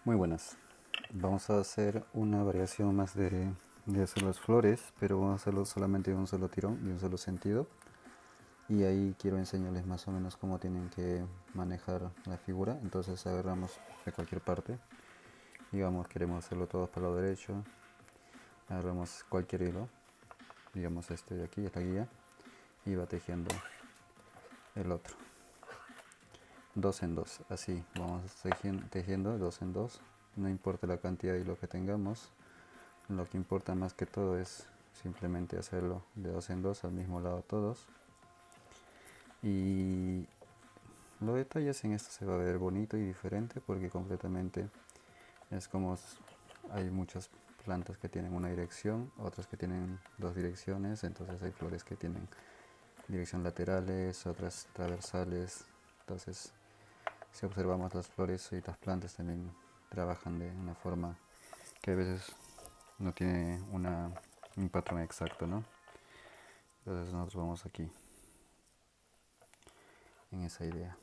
Muy buenas. Vamos a hacer una variación más de hacer las flores, pero vamos a hacerlo solamente de un solo tirón, de un solo sentido. Y ahí quiero enseñarles más o menos cómo tienen que manejar la figura. Entonces agarramos de cualquier parte. Digamos, queremos hacerlo todo para el lado derecho. Agarramos cualquier hilo. Digamos este de aquí es la guía. Y va tejiendo el otro. Dos en dos. Así vamos tejiendo dos en dos. No importa la cantidad de hilo que tengamos. Lo que importa más que todo es simplemente hacerlo de dos en dos al mismo lado todos. Y los detalles en esto se va a ver bonito y diferente porque completamente es como hay muchas plantas que tienen una dirección, otras que tienen dos direcciones, entonces hay flores que tienen dirección laterales, otras transversales. Entonces si observamos las flores y las plantas también trabajan de una forma que a veces no tiene un patrón exacto, ¿no? Entonces nosotros vamos aquí en esa idea.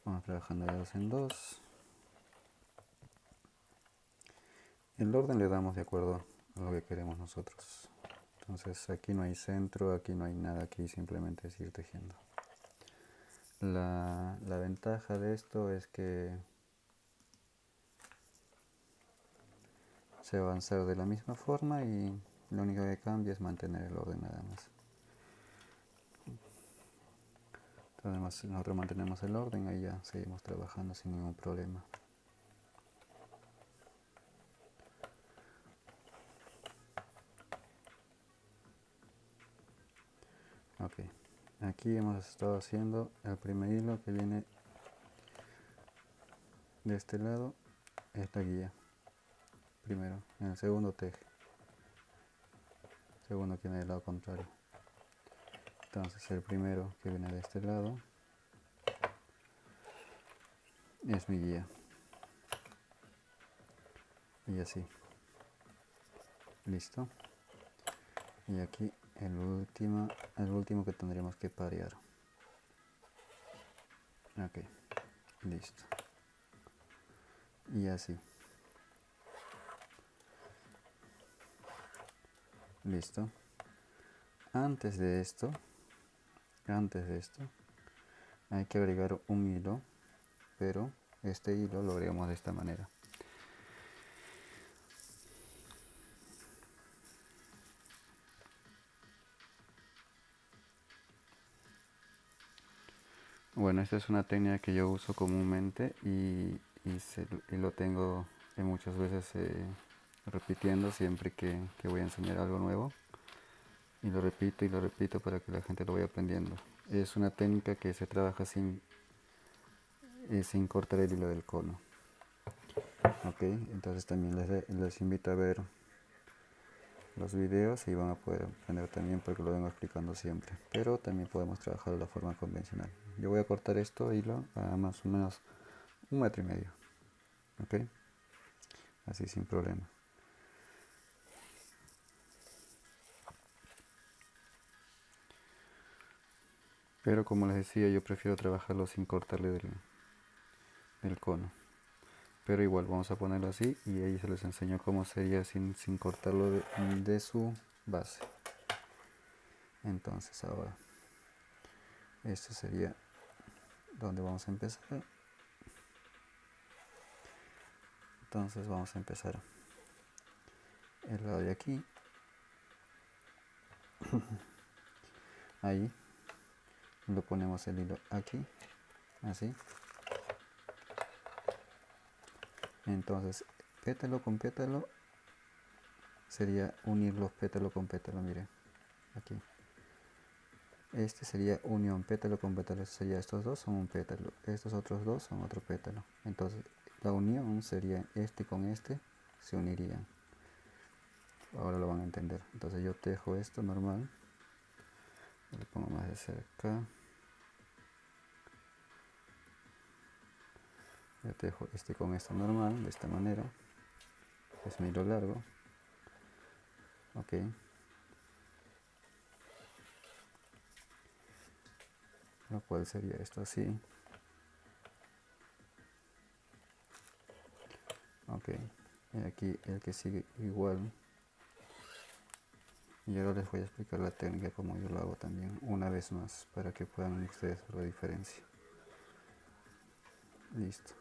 Vamos trabajando de dos en dos. El orden le damos de acuerdo a lo que queremos nosotros. Entonces aquí no hay centro, aquí no hay nada, aquí simplemente es ir tejiendo. La ventaja de esto es que se va a avanzar de la misma forma y lo único que cambia es mantener el orden nada más. Entonces nosotros mantenemos el orden, ahí ya seguimos trabajando sin ningún problema. Ok, aquí hemos estado haciendo el primer hilo que viene de este lado, es la guía. Primero, en el segundo teje. Segundo que viene del lado contrario. Entonces el primero que viene de este lado es mi guía. Y así. Listo. Y aquí el último que tendríamos que parear. Ok, listo. Y así. Listo. Antes de esto, hay que agregar un hilo, pero este hilo lo agregamos de esta manera. Bueno, esta es una técnica que yo uso comúnmente y lo tengo muchas veces repitiendo siempre que voy a enseñar algo nuevo. Y lo repito para que la gente lo vaya aprendiendo. Es una técnica que se trabaja sin cortar el hilo del cono. Ok, entonces también les invito a ver los videos y van a poder aprender también porque lo vengo explicando siempre. Pero también podemos trabajar de la forma convencional. Yo voy a cortar esto hilo a más o menos 1,5 metros. Ok, así sin problema. Pero como les decía, yo prefiero trabajarlo sin cortarle del cono. Pero igual vamos a ponerlo así y ahí se les enseño cómo sería sin cortarlo de su base. Entonces ahora esto sería donde vamos a empezar. Entonces vamos a empezar el lado de aquí. Ahí lo ponemos el hilo aquí, así. Entonces pétalo con pétalo sería unir los pétalos con pétalo, miren aquí. Este sería unión pétalo con pétalo, sería estos dos son un pétalo, estos otros dos son otro pétalo. Entonces la unión sería este con este, se unirían. Ahora lo van a entender. Entonces yo tejo esto normal, le pongo más de cerca. Yo tejo este con esto normal, de esta manera. Es mi hilo largo. Ok. Lo cual sería esto así. Ok, y aquí el que sigue igual. Y ahora les voy a explicar la técnica como yo lo hago también una vez más para que puedan ustedes ver la diferencia. Listo,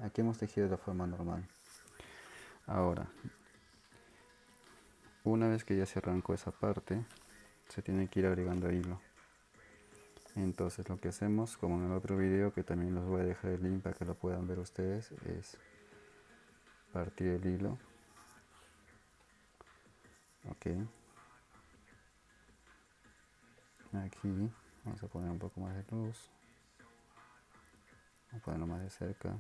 aquí hemos tejido de la forma normal. Ahora, una vez que ya se arrancó esa parte, se tiene que ir agregando hilo. Entonces lo que hacemos, como en el otro video que también los voy a dejar el link para que lo puedan ver ustedes, es partir el hilo. Ok, aquí vamos a poner un poco más de luz, vamos a ponerlo más de cerca.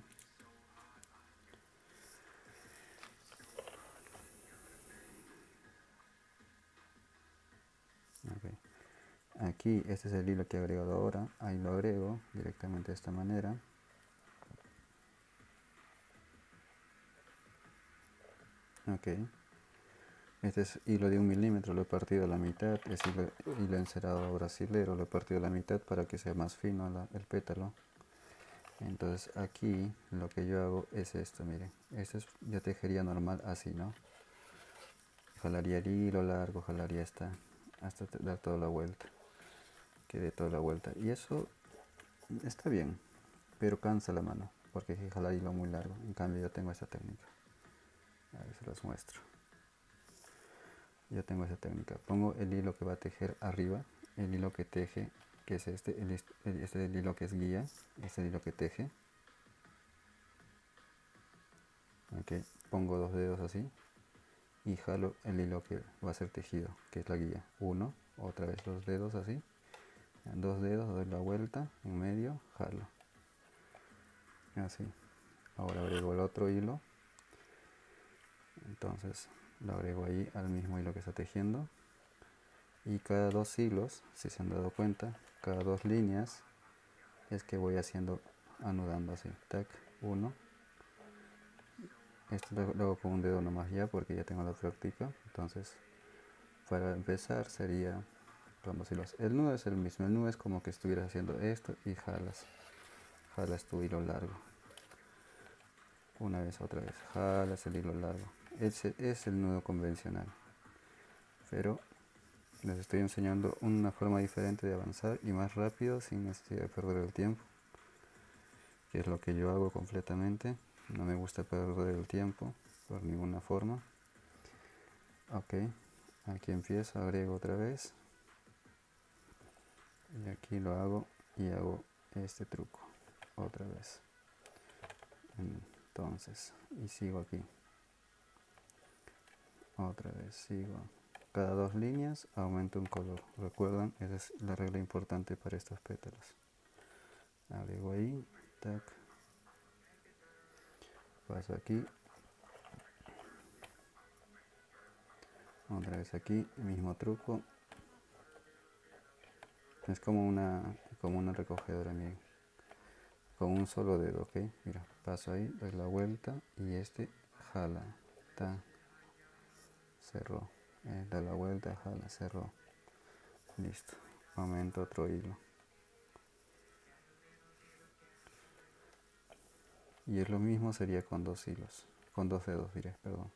Okay. Aquí este es el hilo que he agregado ahora, ahí lo agrego directamente de esta manera. Ok, este es hilo de 1 milímetro, lo he partido a la mitad, es hilo encerado brasilero, lo he partido a la mitad para que sea más fino el pétalo. Entonces aquí lo que yo hago es esto, miren, esto es, yo tejería normal así, ¿no? Jalaría el hilo largo, jalaría hasta dar toda la vuelta, que dé toda la vuelta, y eso está bien, pero cansa la mano, porque hay que jalar hilo muy largo. En cambio yo tengo esta técnica, a ver si los muestro. Yo tengo esa técnica, pongo el hilo que va a tejer arriba, el hilo que teje, que es este es el hilo que es guía, este es el hilo que teje. Okay. Pongo 2 dedos así y jalo el hilo que va a ser tejido, que es la guía. Uno, otra vez 2 dedos así, 2 dedos, doy la vuelta, en medio, jalo. Así. Ahora agrego el otro hilo, entonces lo agrego ahí al mismo hilo que está tejiendo. Y cada 2 hilos, si se han dado cuenta, cada 2 líneas es que voy haciendo, anudando así, tac, uno. Esto lo hago con un dedo nomás ya porque ya tengo la práctica. Entonces para empezar sería con 2 hilos. El nudo es el mismo, el nudo es como que estuvieras haciendo esto y jalas tu hilo largo. Una vez, otra vez, jalas el hilo largo. Ese es el nudo convencional. Pero les estoy enseñando una forma diferente de avanzar y más rápido sin necesidad de perder el tiempo, que es lo que yo hago completamente. No me gusta perder el tiempo por ninguna forma. Ok, aquí empiezo, agrego otra vez y aquí lo hago y hago este truco otra vez. Entonces, y sigo aquí, otra vez sigo. Cada 2 líneas aumento un color. Recuerdan, esa es la regla importante para estos pétalos. Agrego ahí, tac, paso aquí, otra vez aquí, mismo truco. Es como una recogedora, miren, con un solo dedo, ok. Mira, paso ahí, doy la vuelta y este jala, ta, cerró, da la vuelta, jala, cerró, listo. Aumento otro hilo y es lo mismo, sería con 2 hilos, con 2 dedos diré, perdón.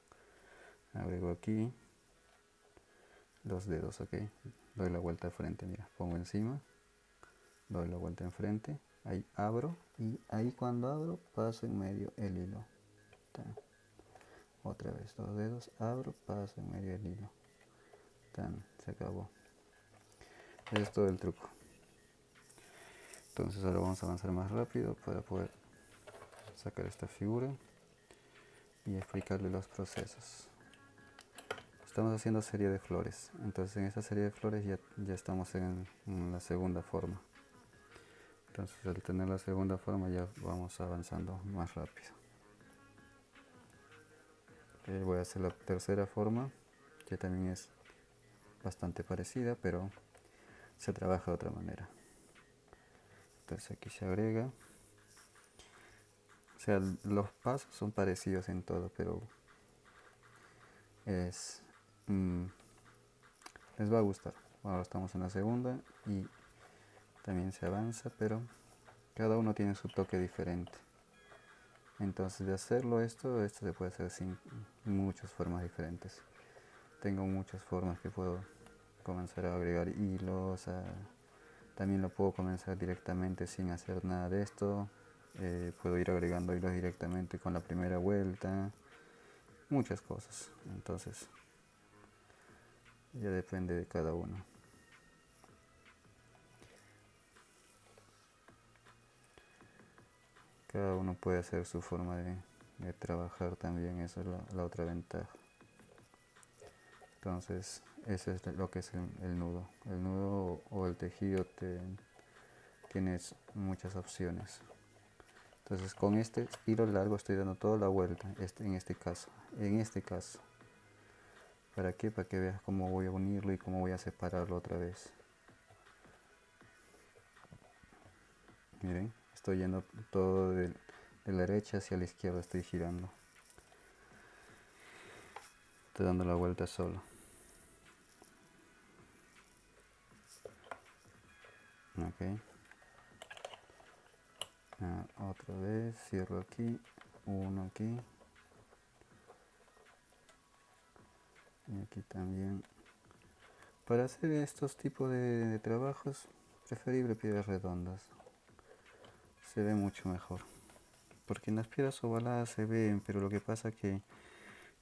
Agrego aquí 2 dedos, ok. Doy la vuelta al frente, mira, pongo encima, doy la vuelta enfrente, ahí abro y ahí cuando abro paso en medio el hilo. Ta. Otra vez 2 dedos, abro, paso en medio del hilo. Tan, se acabó. Ese es todo el truco. Entonces ahora vamos a avanzar más rápido para poder sacar esta figura y explicarle los procesos. Estamos haciendo serie de flores, entonces en esta serie de flores ya estamos en la segunda forma. Entonces al tener la segunda forma ya vamos avanzando más rápido. Voy a hacer la tercera forma, que también es bastante parecida, pero se trabaja de otra manera. Entonces aquí se agrega, o sea, los pasos son parecidos en todo, pero les va a gustar. Ahora estamos en la segunda y también se avanza, pero cada uno tiene su toque diferente. Entonces de hacerlo esto se puede hacer sin muchas formas diferentes. Tengo muchas formas que puedo comenzar a agregar hilos, también lo puedo comenzar directamente sin hacer nada de esto. Puedo ir agregando hilos directamente con la primera vuelta, muchas cosas. Entonces ya depende de cada uno. Cada uno puede hacer su forma de trabajar también, esa es la otra ventaja. Entonces, eso es lo que es el nudo. El nudo o el tejido tienes muchas opciones. Entonces, con este hilo largo estoy dando toda la vuelta, en este caso. ¿Para qué? Para que veas cómo voy a unirlo y cómo voy a separarlo otra vez. Miren, estoy yendo todo de la derecha hacia la izquierda, estoy girando. Estoy dando la vuelta solo. Ok. Otra vez, cierro aquí, uno aquí. Y aquí también. Para hacer estos tipos de trabajos, preferible piedras redondas. Se ve mucho mejor. Porque en las piedras ovaladas se ven, pero lo que pasa es que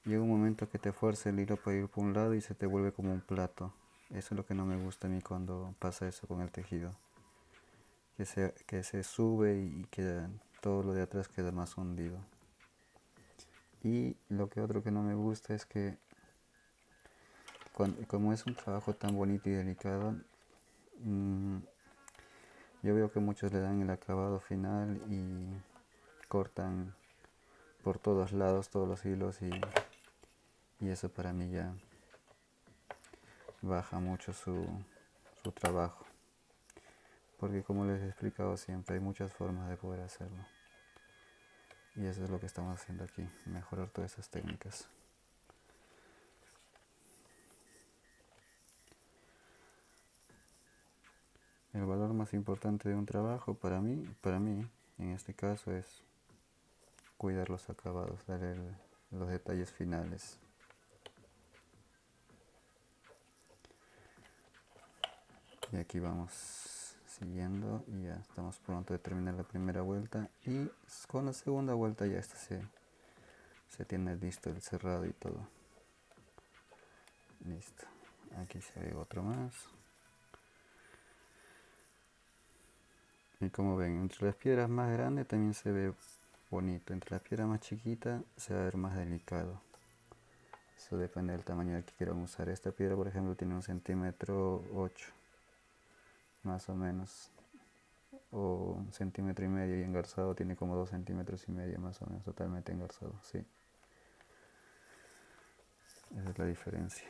llega un momento que te fuerza el hilo para ir por un lado y se te vuelve como un plato. Eso es lo que no me gusta a mí cuando pasa eso con el tejido. Que se sube y queda, todo lo de atrás queda más hundido. Y lo que otro que no me gusta es que como es un trabajo tan bonito y delicado, yo veo que muchos le dan el acabado final y cortan por todos lados todos los hilos y eso para mí ya baja mucho su trabajo. Porque como les he explicado siempre, hay muchas formas de poder hacerlo. Y eso es lo que estamos haciendo aquí, mejorar todas esas técnicas. El valor más importante de un trabajo para mí, en este caso es cuidar los acabados, darle los detalles finales. Y aquí vamos siguiendo y ya estamos pronto de terminar la primera vuelta y con la segunda vuelta ya se tiene listo el cerrado y todo. Listo. Aquí se ve otro más. Y como ven, entre las piedras más grandes también se ve bonito. Entre las piedras más chiquitas se va a ver más delicado. Eso depende del tamaño que quieran usar. Esta piedra, por ejemplo, tiene 1,8 cm, más o menos. O 1,5 cm y engarzado tiene como 2,5 cm más o menos, totalmente engarzado, sí. Esa es la diferencia.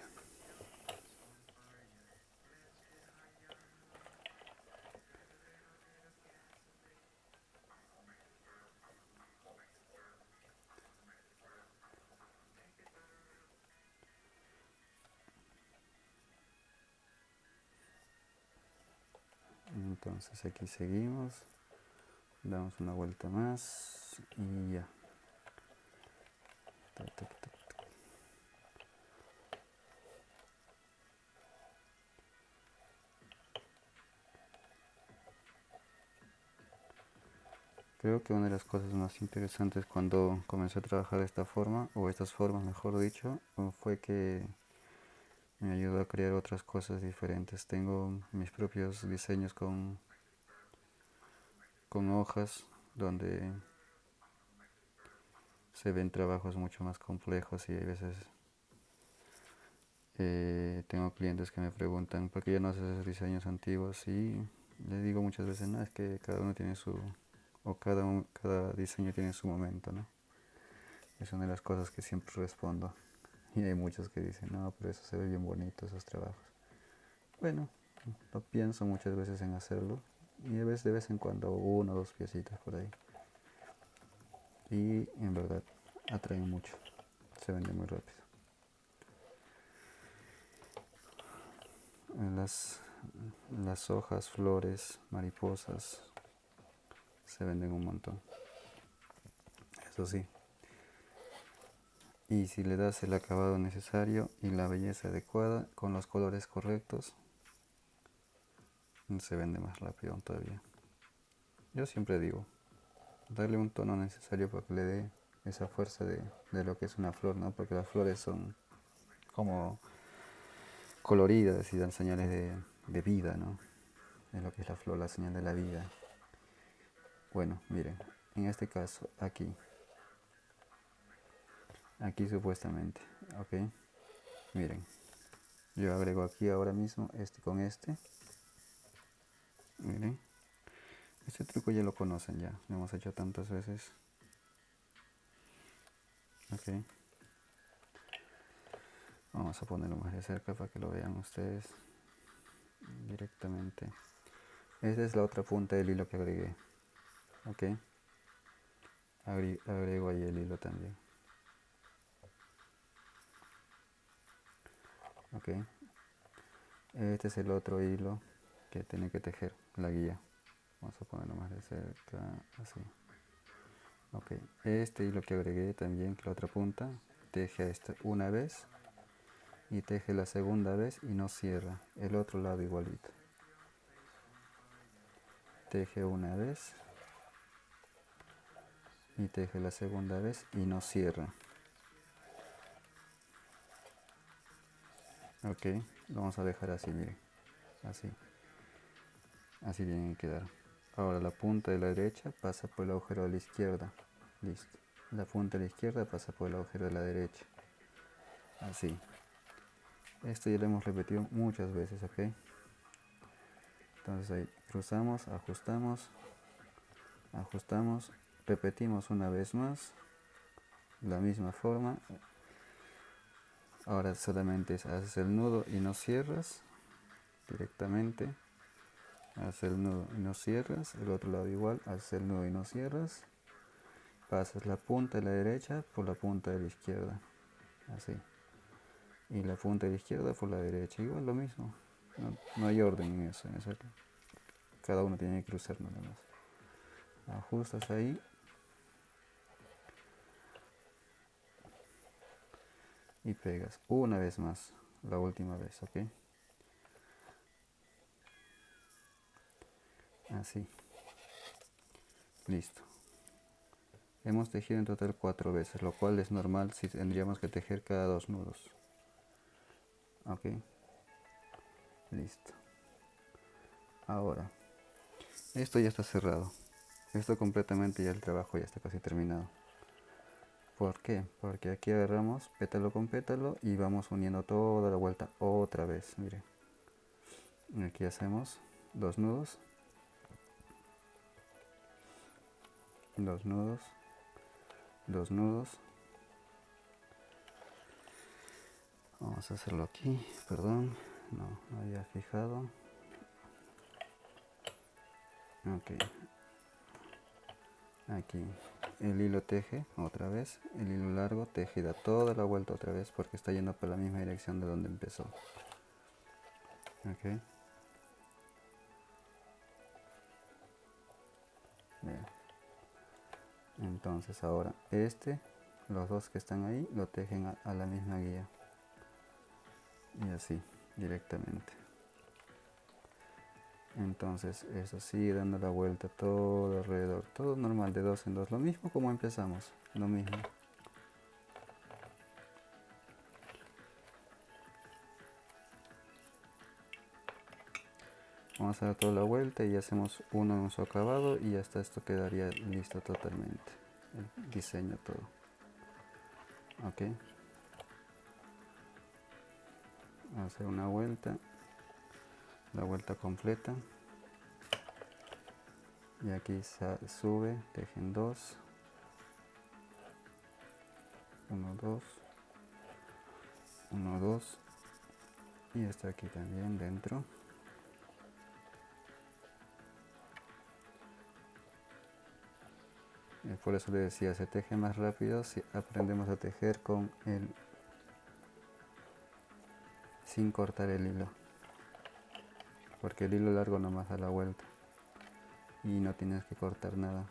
Entonces aquí seguimos, damos una vuelta más y ya. Tac, tac, tac. Creo que una de las cosas más interesantes cuando comencé a trabajar de esta forma, o estas formas mejor dicho, fue que me ayudó a crear otras cosas diferentes. Tengo mis propios diseños con hojas donde se ven trabajos mucho más complejos y hay veces tengo clientes que me preguntan por qué ya no haces esos diseños antiguos y les digo muchas veces, no, es que cada uno tiene cada diseño tiene su momento, ¿no? Es una de las cosas que siempre respondo. Y hay muchos que dicen, no, pero eso se ve bien bonito, esos trabajos. Bueno, lo pienso muchas veces en hacerlo y de vez en cuando uno o dos piecitas por ahí. Y en verdad atraen mucho, se vende muy rápido. Las hojas, flores, mariposas se venden un montón. eso sí. Y si le das el acabado necesario y la belleza adecuada con los colores correctos, se vende más rápido todavía. Yo siempre digo, darle un tono necesario para que le dé esa fuerza de lo que es una flor, ¿no? Porque las flores son como coloridas y dan señales de vida, ¿no? Es lo que es la flor, la señal de la vida. Bueno, miren, en este caso, aquí supuestamente, ok, miren, yo agrego aquí ahora mismo este con este, miren, este truco ya lo conocen ya, lo hemos hecho tantas veces, ok, vamos a ponerlo más de cerca para que lo vean ustedes directamente. Esta es la otra punta del hilo que agregué, ok, agrego ahí el hilo también, ok, este es el otro hilo que tiene que tejer la guía. Vamos a ponerlo más de cerca, así. Ok, este hilo que agregué también, que la otra punta, teje esta una vez y teje la segunda vez y no cierra. El otro lado igualito. Teje una vez y teje la segunda vez y no cierra. Ok, lo vamos a dejar así, miren, así. Así tiene que quedar. Ahora la punta de la derecha pasa por el agujero de la izquierda. Listo. La punta de la izquierda pasa por el agujero de la derecha. Así. Esto ya lo hemos repetido muchas veces, ¿ok? Entonces ahí cruzamos, ajustamos, ajustamos, repetimos una vez más, la misma forma. Ahora solamente haces el nudo y no cierras directamente. Haces el nudo y no cierras, el otro lado igual, haces el nudo y no cierras. Pasas la punta de la derecha por la punta de la izquierda, así. Y la punta de la izquierda por la derecha, igual lo mismo. No hay orden en eso, cada uno tiene que cruzar nada más. Ajustas ahí. Y pegas una vez más, la última vez, ok. Así. Listo. Hemos tejido en total 4 veces, lo cual es normal si tendríamos que tejer cada 2 nudos. Ok. Listo. Ahora, esto ya está cerrado. Esto completamente ya el trabajo ya está casi terminado. ¿Por qué? Porque aquí agarramos pétalo con pétalo y vamos uniendo toda la vuelta otra vez. Miren. Aquí hacemos 2 nudos. 2 nudos. 2 nudos. Vamos a hacerlo aquí, perdón, no había fijado. Ok, aquí el hilo teje otra vez, el hilo largo teje y da toda la vuelta otra vez porque está yendo por la misma dirección de donde empezó. Ok, bien. Entonces ahora los dos que están ahí lo tejen a la misma guía y así directamente. Entonces eso sigue dando la vuelta todo alrededor, todo normal de 2 en 2, lo mismo como empezamos, lo mismo. Vamos a dar toda la vuelta y hacemos uno en su acabado y hasta esto quedaría listo totalmente, el diseño todo. Ok, hacer una vuelta, la vuelta completa y aquí sube, tejen 2, 1, 2, 1, 2 y está aquí también dentro. Por eso le decía, se teje más rápido si aprendemos a tejer sin cortar el hilo, porque el hilo largo nomás da la vuelta y no tienes que cortar nada,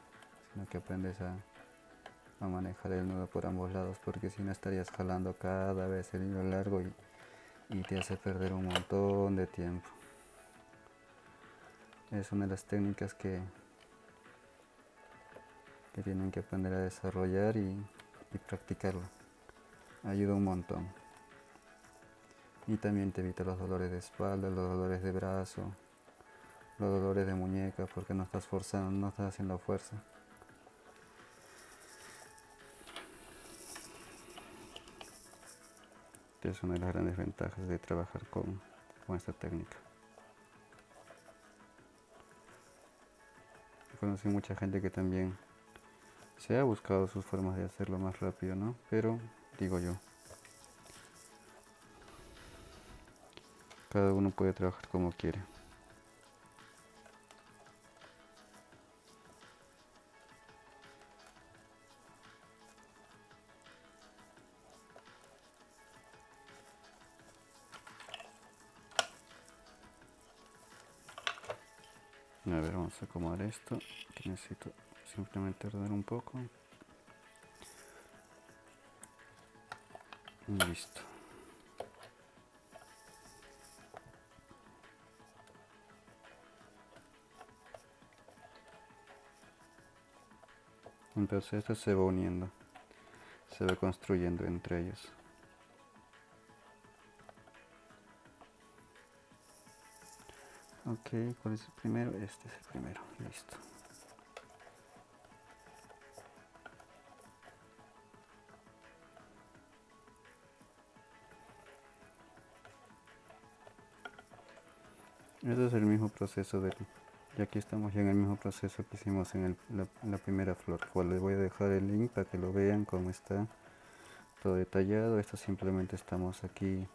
sino que aprendes a a manejar el nudo por ambos lados, porque si no estarías jalando cada vez el hilo largo y te hace perder un montón de tiempo. Es una de las técnicas que tienen que aprender a desarrollar y practicarlo. Ayuda un montón. Y también te evita los dolores de espalda, los dolores de brazo, los dolores de muñeca, porque no estás forzando, no estás haciendo fuerza. Es una de las grandes ventajas de trabajar con esta técnica. Conocí mucha gente que también se ha buscado sus formas de hacerlo más rápido, ¿no? Pero, digo yo, cada uno puede trabajar como quiere. A ver, vamos a acomodar esto, que necesito simplemente ordenar un poco. Y listo. Entonces esto se va uniendo, se va construyendo entre ellos. Ok, ¿cuál es el primero? Este es el primero, listo. Este es el mismo proceso y aquí estamos ya en el mismo proceso que hicimos en la primera flor, cual les voy a dejar el link para que lo vean cómo está todo detallado. Esto simplemente estamos aquí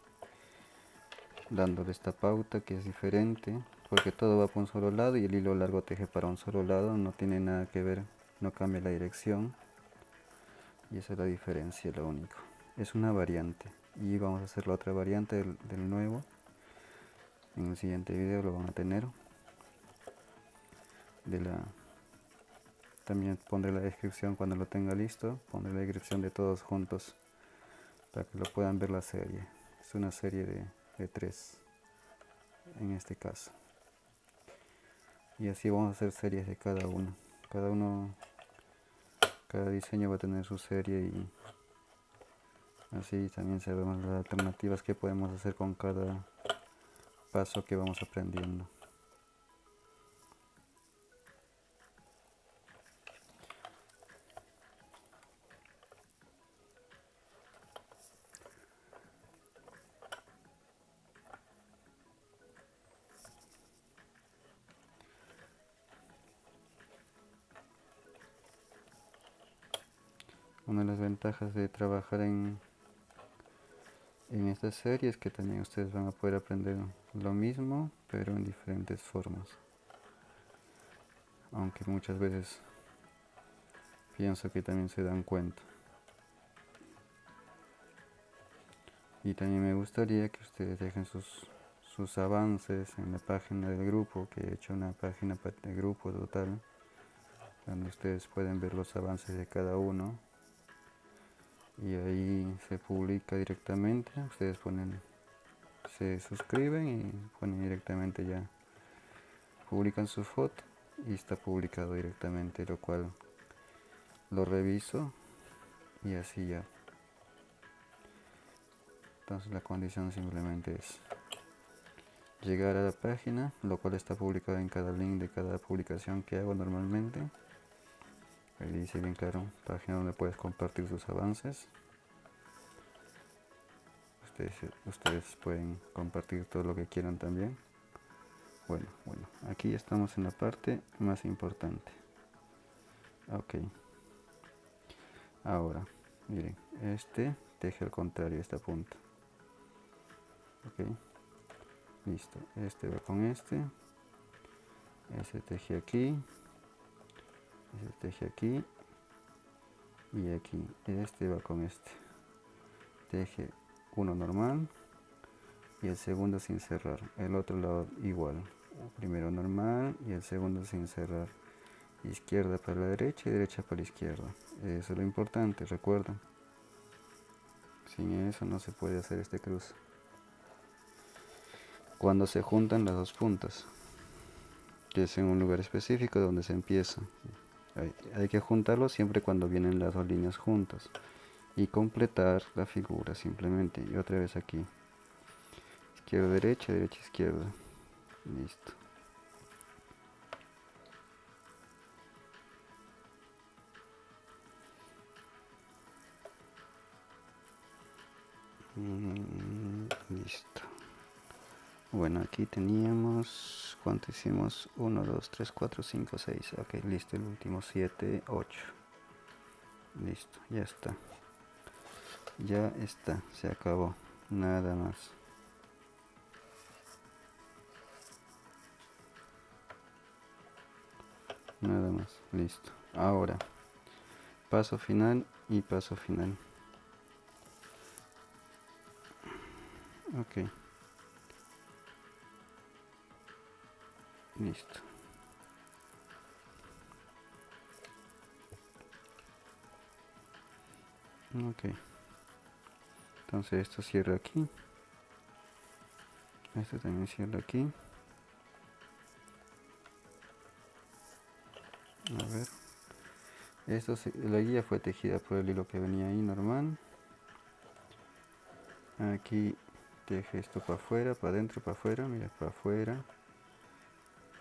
dándole esta pauta que es diferente, porque todo va para un solo lado y el hilo largo teje para un solo lado, no tiene nada que ver, no cambia la dirección, y esa es la diferencia, lo único. Es una variante y vamos a hacer la otra variante del nuevo. En el siguiente video lo van a tener. También pondré la descripción cuando lo tenga listo, pondré la descripción de todos juntos para que lo puedan ver la serie. Es una serie de 3 en este caso. Y así vamos a hacer series de cada uno. Cada diseño va a tener su serie y así también sabemos las alternativas que podemos hacer con cada paso que vamos aprendiendo. Una de las ventajas de trabajar en esta serie es que también ustedes van a poder aprender lo mismo, pero en diferentes formas. Aunque muchas veces pienso que también se dan cuenta. Y también me gustaría que ustedes dejen sus avances en la página del grupo, que he hecho una página de grupo total, donde ustedes pueden ver los avances de cada uno. Y ahí se publica directamente, ustedes se suscriben y ponen directamente ya, publican su foto y está publicado directamente, lo cual lo reviso y así ya. Entonces la condición simplemente es llegar a la página, lo cual está publicado en cada link de cada publicación que hago normalmente. Ahí dice bien claro, página donde puedes compartir tus avances. Ustedes pueden compartir todo lo que quieran también. Bueno, aquí estamos en la parte más importante. Ok. Ahora, miren, este teje al contrario esta punta. Ok. Listo. Este va con este. Ese teje aquí. Ese teje aquí. Y aquí. Este va con este. Teje uno normal. Y el segundo sin cerrar. El otro lado igual. Primero normal y el segundo sin cerrar. izquierda para la derecha y derecha para la izquierda. Eso es lo importante, recuerden. Sin eso no se puede hacer este cruce. Cuando se juntan las dos puntas, que es en un lugar específico donde se empieza. Hay que juntarlo siempre cuando vienen las dos líneas juntas y completar la figura simplemente. Y otra vez aquí, izquierda, derecha, derecha, izquierda. Listo. Listo. Bueno, aquí teníamos, ¿cuánto hicimos? 1, 2, 3, 4, 5, 6. Ok, listo, el último 7, 8. Listo, ya está. Ya está, se acabó. Nada más. Nada más, listo. Ahora, paso final y paso final. Ok. Listo. Ok. Entonces esto cierra aquí. Esto también cierra aquí. A ver. La guía fue tejida por el hilo que venía ahí normal. Aquí teje esto para afuera, para adentro, para afuera. Mira, para afuera,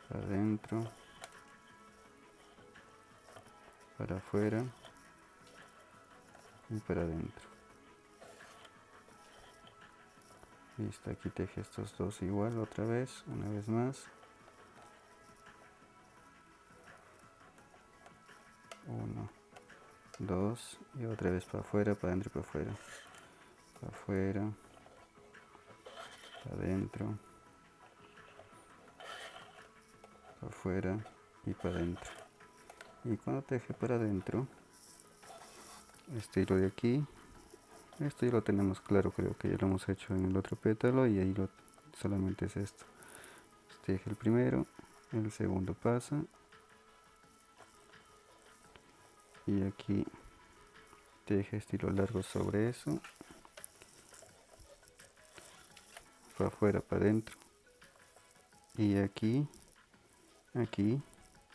para adentro, para afuera y para adentro. Listo, aquí teje estos dos igual otra vez, una vez más. 1, 2 y otra vez para afuera, para adentro y para afuera. Para afuera, para adentro, para afuera y para adentro. Y cuando teje para adentro, este hilo de aquí, esto ya lo tenemos claro, creo que ya lo hemos hecho en el otro pétalo y ahí solamente es esto. Teje el primero, el segundo pasa y aquí teje este hilo largo sobre eso, para afuera, para adentro, y aquí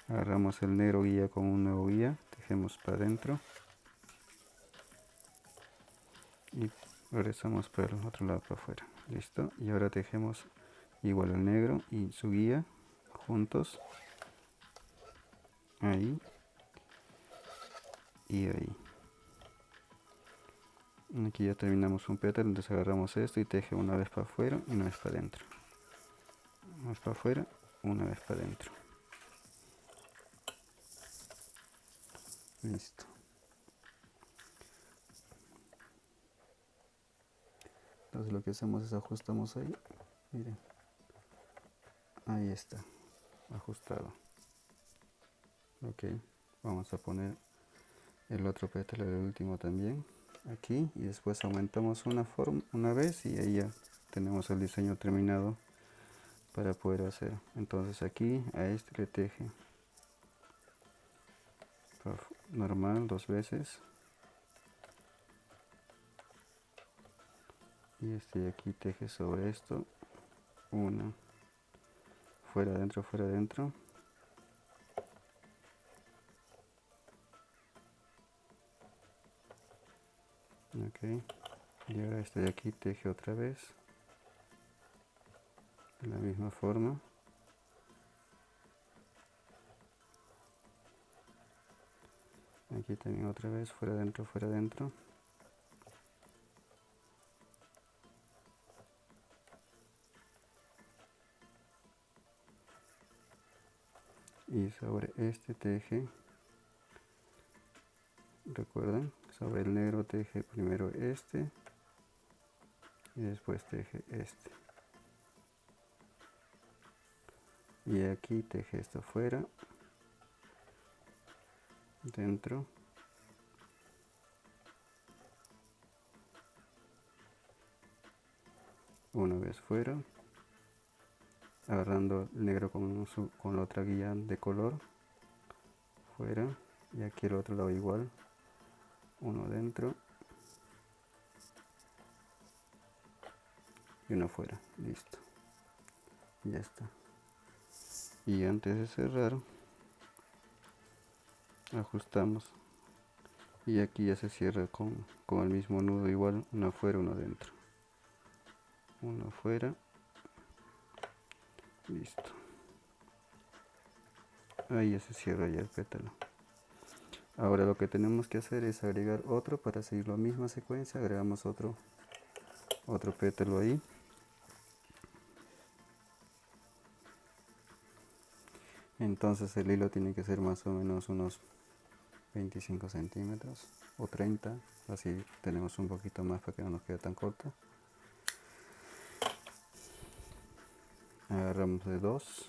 agarramos el negro guía con un nuevo guía, tejemos para adentro y regresamos para el otro lado, para afuera. Listo, y ahora tejemos igual el negro y su guía juntos, ahí y ahí. Aquí ya terminamos un pétalo, entonces agarramos esto y teje una vez para afuera y una vez para adentro. Una vez para afuera, una vez para adentro. Listo. Entonces lo que hacemos es ajustamos ahí. Miren. Ahí está. Ajustado. Ok. Vamos a poner el otro pétalo, el último también. Aquí. Y después aumentamos una vez y ahí ya tenemos el diseño terminado para poder hacer. Entonces aquí a este le teje normal 2 veces. Y este de aquí teje sobre esto una, fuera adentro, fuera adentro, ok, y ahora este de aquí teje otra vez de la misma forma, aquí también otra vez, fuera adentro, fuera adentro, y sobre este teje, recuerden, sobre el negro teje primero este y después teje este, y aquí teje esto afuera, dentro, una vez fuera, agarrando el negro con la otra guía de color, fuera, y aquí el otro lado igual, uno dentro y uno fuera. Listo, ya está. Y antes de cerrar ajustamos, y aquí ya se cierra con el mismo nudo igual, uno afuera, uno dentro, uno afuera. Listo, ahí ya se cierra ya el pétalo. Ahora lo que tenemos que hacer es agregar otro para seguir la misma secuencia. Agregamos otro pétalo ahí. Entonces el hilo tiene que ser más o menos unos 25 centímetros o 30, así tenemos un poquito más para que no nos quede tan corto. Agarramos de dos,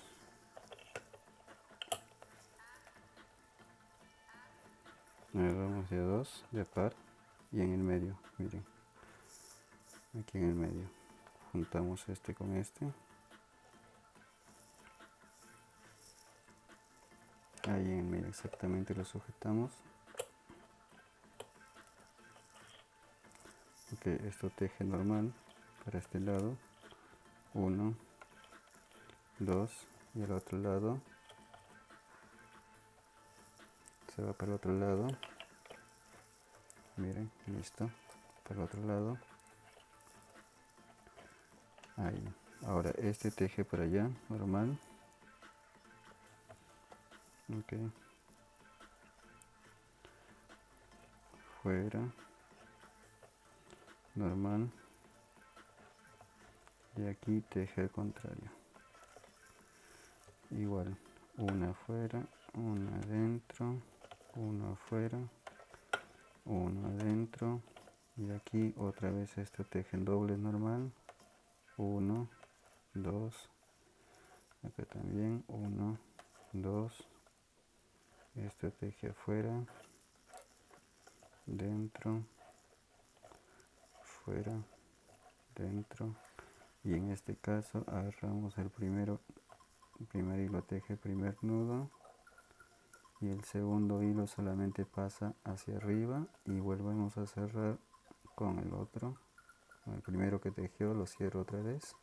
de par, y en el medio, miren, aquí en el medio juntamos este con este, ahí en el medio exactamente lo sujetamos. Ok, esto teje normal para este lado, 1, 2, y el otro lado se va para el otro lado, miren, listo, para el otro lado, ahí. Ahora este teje para allá, normal, ok, fuera, normal, y aquí teje al contrario, igual, una afuera, una adentro, uno afuera, uno adentro, y aquí otra vez este teje en doble normal, 1, 2, acá también, 1, 2, este teje afuera, dentro, fuera, dentro, y en este caso agarramos el primer hilo, teje primer nudo, y el segundo hilo solamente pasa hacia arriba y volvemos a cerrar con el otro, con el primero que tejió lo cierro otra vez.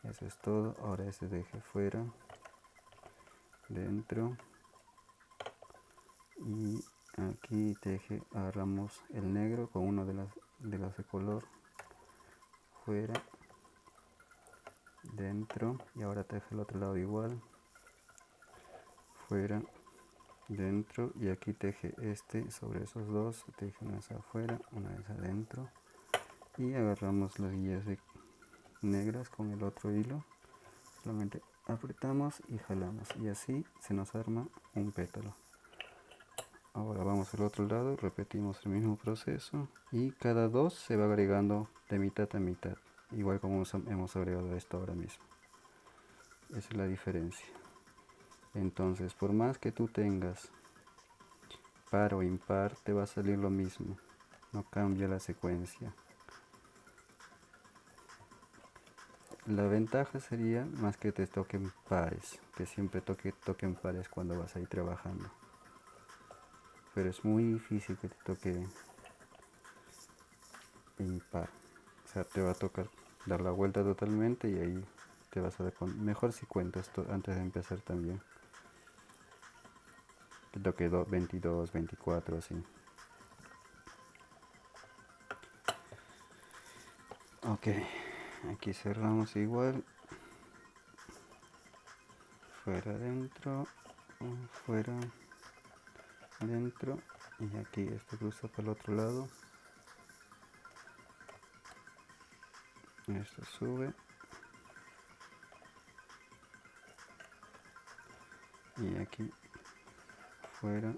Eso es todo. Ahora este teje fuera, dentro, y aquí teje, agarramos el negro con uno de las de color, fuera, dentro, y ahora teje el otro lado igual, fuera, dentro, y aquí teje este sobre esos dos, teje una vez afuera, una vez adentro, y agarramos las guías negras con el otro hilo, solamente apretamos y jalamos, y así se nos arma un pétalo. Ahora vamos al otro lado, repetimos el mismo proceso, y cada dos se va agregando de mitad a mitad, igual como hemos agregado esto ahora mismo. Esa es la diferencia. Entonces, por más que tú tengas par o impar, te va a salir lo mismo, no cambia la secuencia. La ventaja sería más que te toquen pares, que siempre toquen pares cuando vas a ir trabajando. Pero es muy difícil que te toque impar. O sea, te va a tocar dar la vuelta totalmente y ahí te vas a dar con... Mejor si cuentas antes de empezar también. Que toque 22, 24, así. Ok, aquí cerramos igual. Fuera, adentro, fuera, dentro, y aquí este cruza para el otro lado, esto sube, y aquí fuera,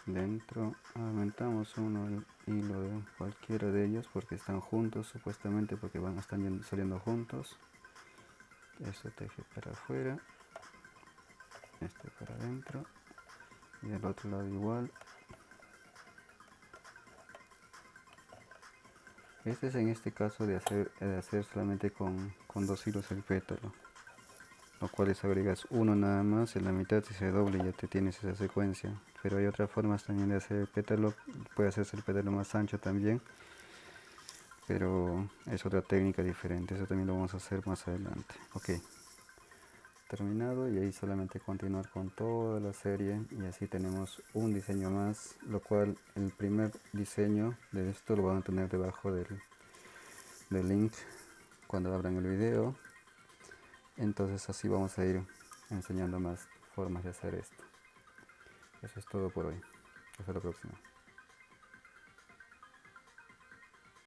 dentro, aumentamos uno el hilo de cualquiera de ellos porque están juntos supuestamente, porque están saliendo juntos. Este teje para afuera, este para adentro, y el otro lado igual. Este es en este caso de hacer solamente con dos hilos el pétalo. lo cual es agregas uno nada más, en la mitad se doble y ya te tienes esa secuencia. Pero hay otras formas también de hacer el pétalo, puede hacerse el pétalo más ancho también, pero es otra técnica diferente, eso también lo vamos a hacer más adelante. Ok, terminado, y ahí solamente continuar con toda la serie y así tenemos un diseño más, lo cual el primer diseño de esto lo van a tener debajo del link cuando abran el video. Entonces así vamos a ir enseñando más formas de hacer esto. Eso es todo por hoy. Hasta la próxima.